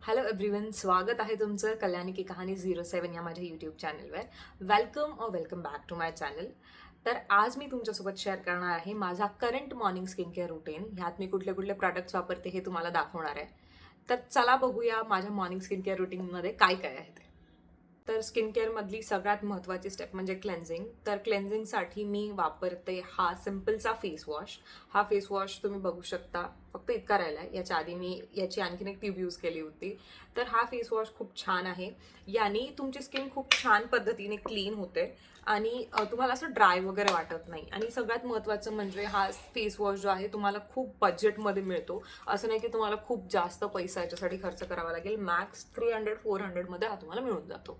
Hello everyone, स्वागत आहे तुमचं कल्याणी की कहाणी 07 या माझ्या यूट्यूब चॅनलवर. Welcome back to my channel. तर आज मी तुमच्यासोबत शेअर करणार आहे माझा current morning skin care routine. ह्यात मी कुठले कुठले प्रॉडक्ट्स वापरते हे तुम्हाला दाखवणार आहे. तर चला बघूया माझ्या मॉर्निंग स्किन केअर रुटीनमध्ये काय काय आहे ते. तर स्किन केअरमधली सगळ्यात महत्त्वाची स्टेप म्हणजे क्लेन्झिंग. तर क्लेन्झिंगसाठी मी वापरते हा सिम्पलचा फेस वॉश. हा फेस वॉश तुम्ही बघू शकता, फक्त इतका राहिला आहे. याच्या आधी मी याची आणखीन एक ट्यूब यूज केली होती. तर हा फेस वॉश खूप छान आहे. याने तुमची स्किन खूप छान पद्धतीने क्लीन होते आणि तुम्हाला असं ड्राय वगैरे वाटत नाही. आणि सगळ्यात महत्त्वाचं म्हणजे हा फेस वॉश जो आहे तुम्हाला खूप बजेटमध्ये मिळतो. असं नाही की तुम्हाला खूप जास्त पैसा याच्यासाठी खर्च करावा लागेल. मॅक्स 300-400 मध्ये हा तुम्हाला मिळून जातो.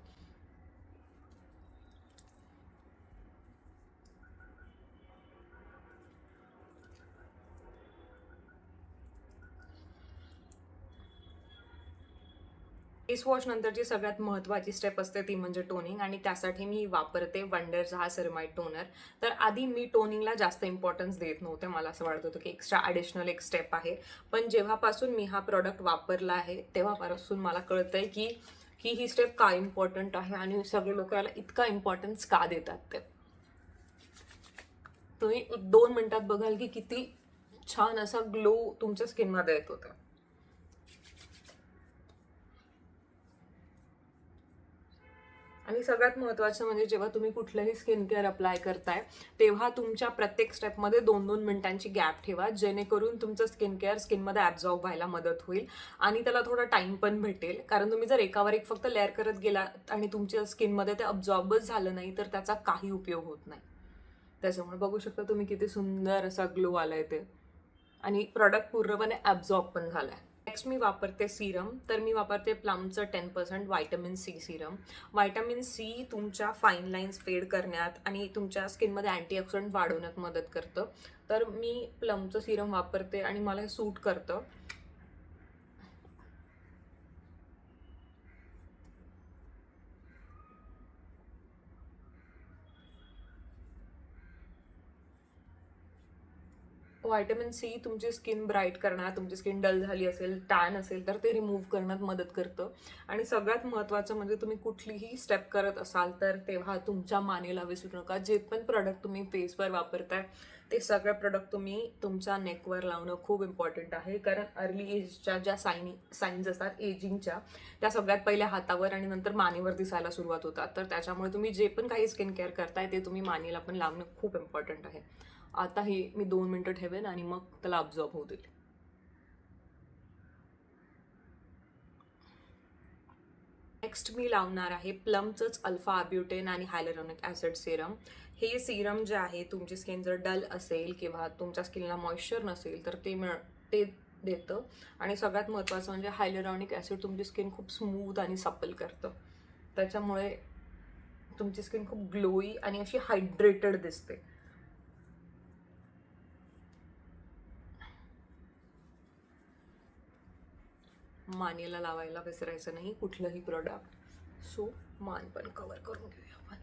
फेस वॉश नंतरची सगळ्यात महत्त्वाची स्टेप असते ती म्हणजे टोनिंग, आणि त्यासाठी मी वापरते वंडरचा हा सेरमाइड टोनर. तर आधी मी टोनिंगला जास्त इम्पॉर्टन्स देत नव्हते. मला असं वाटत होतं की एक्स्ट्रा ॲडिशनल एक स्टेप आहे. पण जेव्हापासून मी हा प्रॉडक्ट वापरला आहे तेव्हापासून मला कळतंय की ही स्टेप का इम्पॉर्टंट आहे आणि सगळे लोक याला इतका इम्पॉर्टन्स का देतात ते. तुम्ही 1-2 मिनिटात बघाल की किती छान असा ग्लो तुमच्या स्किनमध्ये येत होता. आणि सगळ्यात महत्त्वाचं म्हणजे जेव्हा तुम्ही कुठलंही स्किन केअर अप्लाय करताय तेव्हा तुमच्या प्रत्येक स्टेपमध्ये 2-2 मिनिटांची गॅप ठेवा, जेणेकरून तुमचं स्किन केअर स्किनमध्ये ॲब्झॉर्ब व्हायला मदत होईल आणि त्याला थोडा टाईम पण भेटेल. कारण तुम्ही जर एकावर एक फक्त लेअर करत गेलात आणि तुमच्या स्किनमध्ये ते अब्झॉर्बच झालं नाही तर त्याचा काही उपयोग होत नाही. त्याच्यामुळे बघू शकता तुम्ही किती सुंदर असा ग्लो आलाय ते, आणि प्रॉडक्ट पूर्णपणे ॲब्झॉर्ब पण झालाय. नेक्स्ट मी वापरते सिरम. तर मी वापरते प्लमचं 10% vitamin C serum. Vitamin C तुमच्या फाईन लाईन्स फेड करण्यात आणि तुमच्या स्किनमध्ये अँटीऑक्सिडंट वाढवण्यात मदत करतं. तर मी प्लमचं सिरम वापरते आणि मला हे सूट करतं. व्हायटमिन सी तुमची स्किन ब्राईट करण्यात, तुमची स्किन डल झाली असेल, टॅन असेल तर ते रिमूव्ह करण्यात मदत करतं. आणि सगळ्यात महत्त्वाचं म्हणजे तुम्ही कुठलीही स्टेप करत असाल तर तेव्हा तुमच्या मानेला विसरू नका. जे पण प्रोडक्ट तुम्ही फेसवर वापरताय ते सगळे प्रोडक्ट तुम्ही तुमच्या नेकवर लावणं खूप इम्पॉर्टंट आहे. कारण अर्ली एजच्या ज्या साईन्स असतात एजिंगच्या, त्या सगळ्यात पहिल्या हातावर आणि नंतर मानेवर दिसायला सुरुवात होतात. तर त्याच्यामुळे तुम्ही जे पण काही स्किन केअर करताय ते तुम्ही मानेला पण लावणं खूप इम्पॉर्टंट आहे. आता हे मी 2 मिनिटं ठेवेन आणि मग त्याला अब्झॉर्ब होऊ देईल. नेक्स्ट मी लावणार आहे प्लमचंच अल्फा ब्युटेन आणि हायलुरॉनिक ॲसिड सिरम. हे सिरम जे आहे तुमची स्किन जर डल असेल किंवा तुमच्या स्किनला मॉइश्चर नसेल तर ते देतं. आणि सगळ्यात महत्त्वाचं म्हणजे हायलुरॉनिक ॲसिड तुमची स्किन खूप स्मूथ आणि सपल करतं. त्याच्यामुळे तुमची स्किन खूप ग्लोई आणि अशी हायड्रेटेड दिसते. मानेला लावायला विसरायचं नाही कुठलंही प्रोडक्ट. सो मान पण कवर करून घेऊया आपण.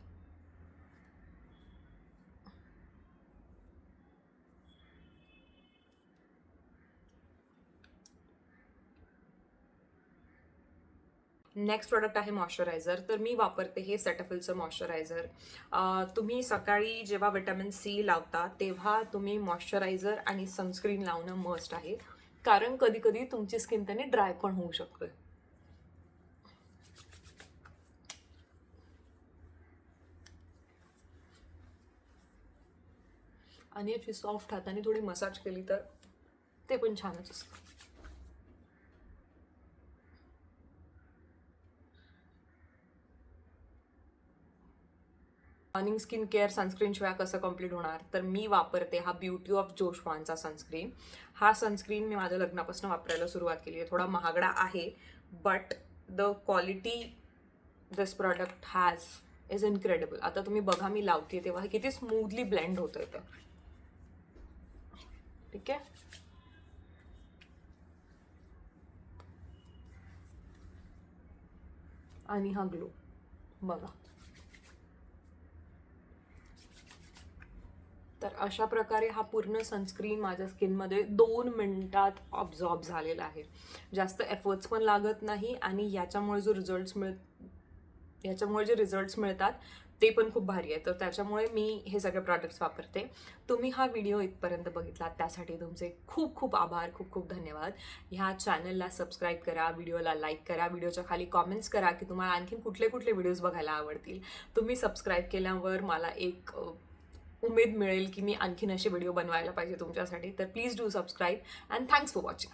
नेक्स्ट प्रोडक्ट आहे मॉइश्चरायझर. तर मी वापरते हे सेटफिलचं मॉइश्चरायझर. तुम्ही सकाळी जेव्हा विटॅमिन सी लावता तेव्हा तुम्ही मॉइश्चरायझर आणि सनस्क्रीन लावणं मस्ट आहे. कारण कधी कधी तुमची स्किन त्याने ड्राय पण होऊ शकते. आणि याची सॉफ्ट हाताने थोडी मसाज केली तर ते पण छानच असतं. मॉर्निंग स्किन केअर सनस्क्रीन शिवाय कसं कम्प्लीट होणार, तर मी वापरते हा ब्युटी ऑफ जोशवानचा सनस्क्रीन. हा सनस्क्रीन मी माझ्या लग्नापासून वापरायला सुरुवात केली आहे. थोडा महागडा आहे, but the quality this product has is incredible. आता तुम्ही बघा मी लावते तेव्हा हे किती स्मूथली ब्लेंड होतं ते. ठीक आहे. आणि हा ग्लो बघा. तर अशा प्रकारे हा पूर्ण सनस्क्रीन माझ्या स्किनमध्ये 2 मिनिटात ऑब्झॉर्ब झालेला आहे. जास्त एफर्ट्स पण लागत नाही आणि याच्यामुळे जे रिझल्ट्स मिळतात ते पण खूप भारी आहे. तर त्याच्यामुळे मी हे सगळे प्रॉडक्ट्स वापरते. तुम्ही हा व्हिडिओ इथपर्यंत बघितला त्यासाठी तुमचे खूप खूप आभार, खूप खूप धन्यवाद. ह्या चॅनलला सबस्क्राईब करा, व्हिडिओला लाईक करा, व्हिडिओच्या खाली कॉमेंट्स करा की तुम्हाला आणखीन कुठले कुठले व्हिडिओज बघायला आवडतील. तुम्ही सबस्क्राईब केल्यावर मला एक उमेद मिळेल की मी आणखीन असे व्हिडिओ बनवायला पाहिजे तुमच्यासाठी. तर please do subscribe and thanks for watching.